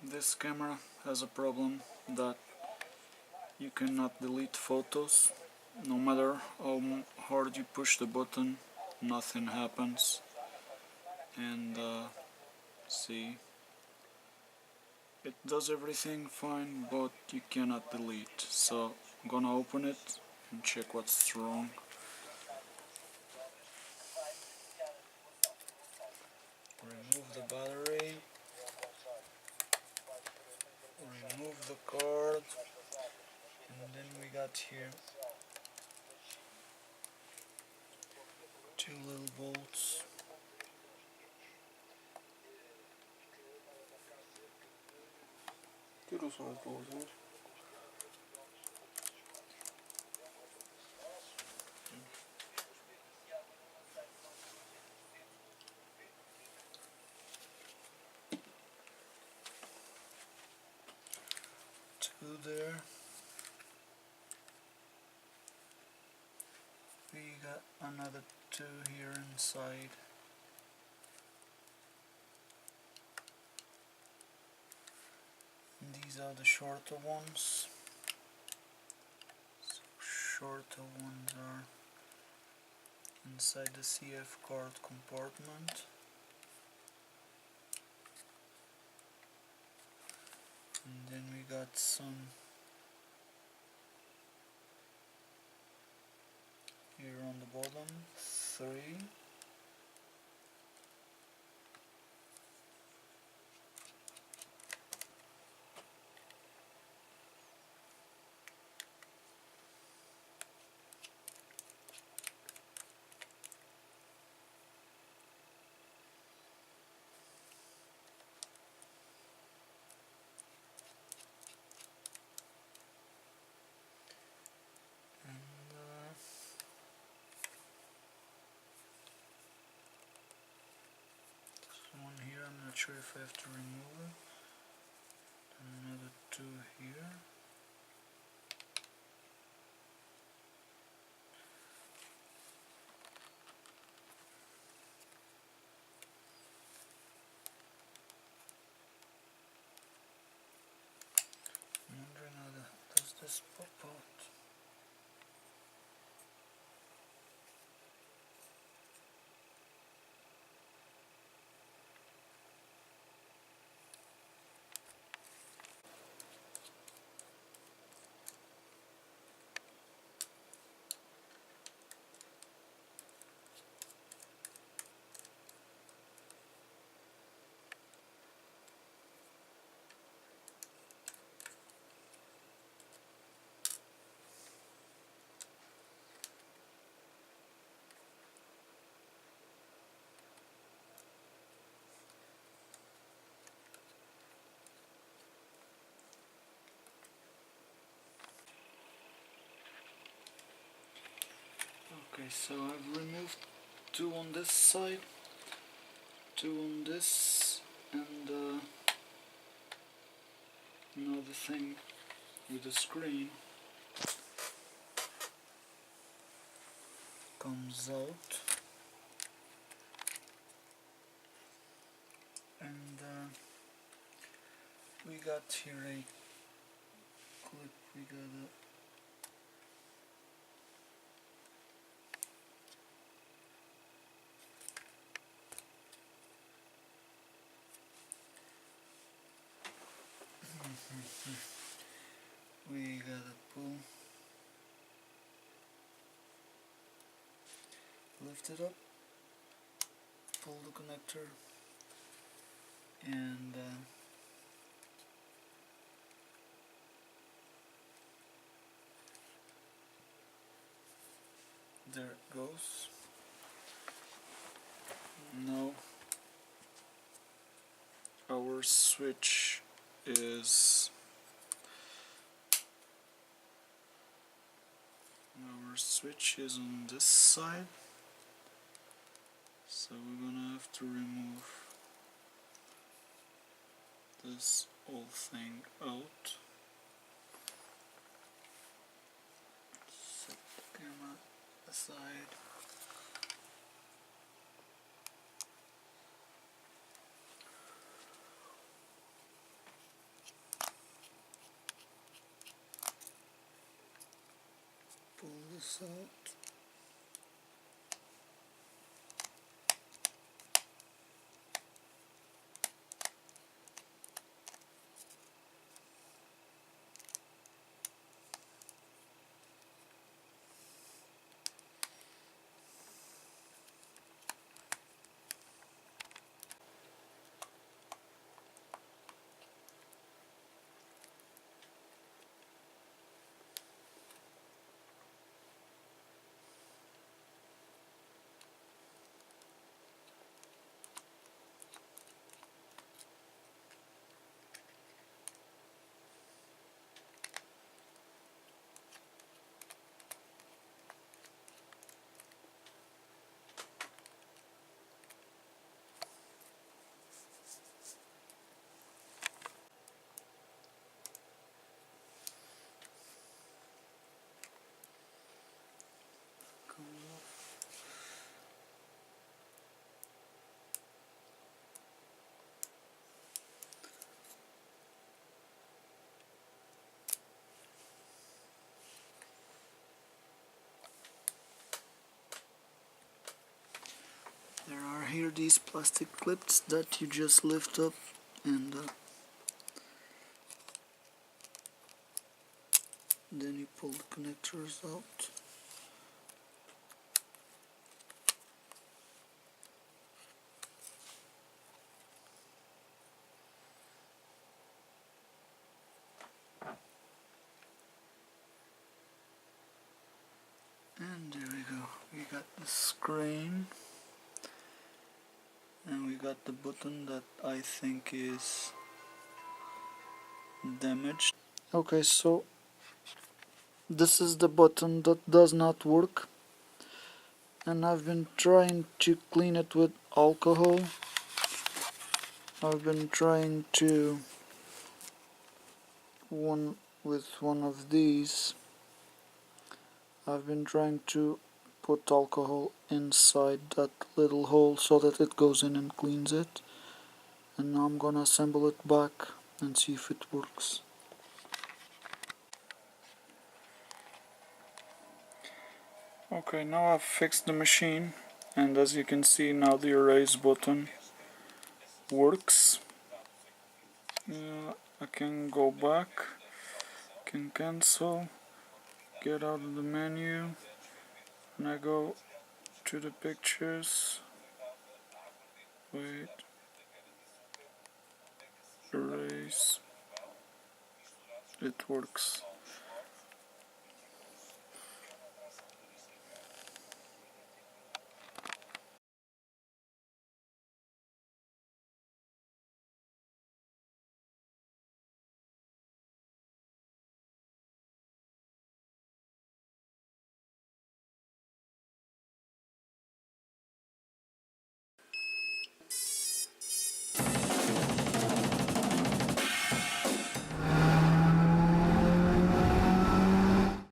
This camera has a problem that you cannot delete photos. No matter how hard you push the button, nothing happens. And see, it does everything fine, but you cannot delete. So I'm gonna open it and check what's wrong. Remove the battery, remove the card, and then we got here two little bolts. Tira só as luzinhas. Two there. We got another two here inside. And these are the shorter ones. So shorter ones are inside the CF card compartment. And then we got some here on the bottom, three. One here, I'm not sure if I have to remove it. Another two here. I'm wondering how does this pop out? Okay, so I've removed two on this side, two on this, and another thing with the screen comes out, and we got here a clip. We got a we gotta lift it up, pull the connector, and there it goes. Now our switch is on this side, so we're gonna have to remove this whole thing out. Set the camera aside. this out. There are here these plastic clips that you just lift up and then you pull the connectors out. And there we go. We got the screen. And we got the button that I think is damaged. Okay, so this is the button that does not work. And I've been trying to clean it with alcohol. I've been trying to with one of these. I've been trying to put alcohol inside that little hole so that it goes in and cleans it. And now I'm gonna assemble it back and see if it works. Okay, now I've fixed the machine, and as you can see now the erase button works. I can go back, can cancel, get out of the menu, and I go to the pictures, wait, erase, it works.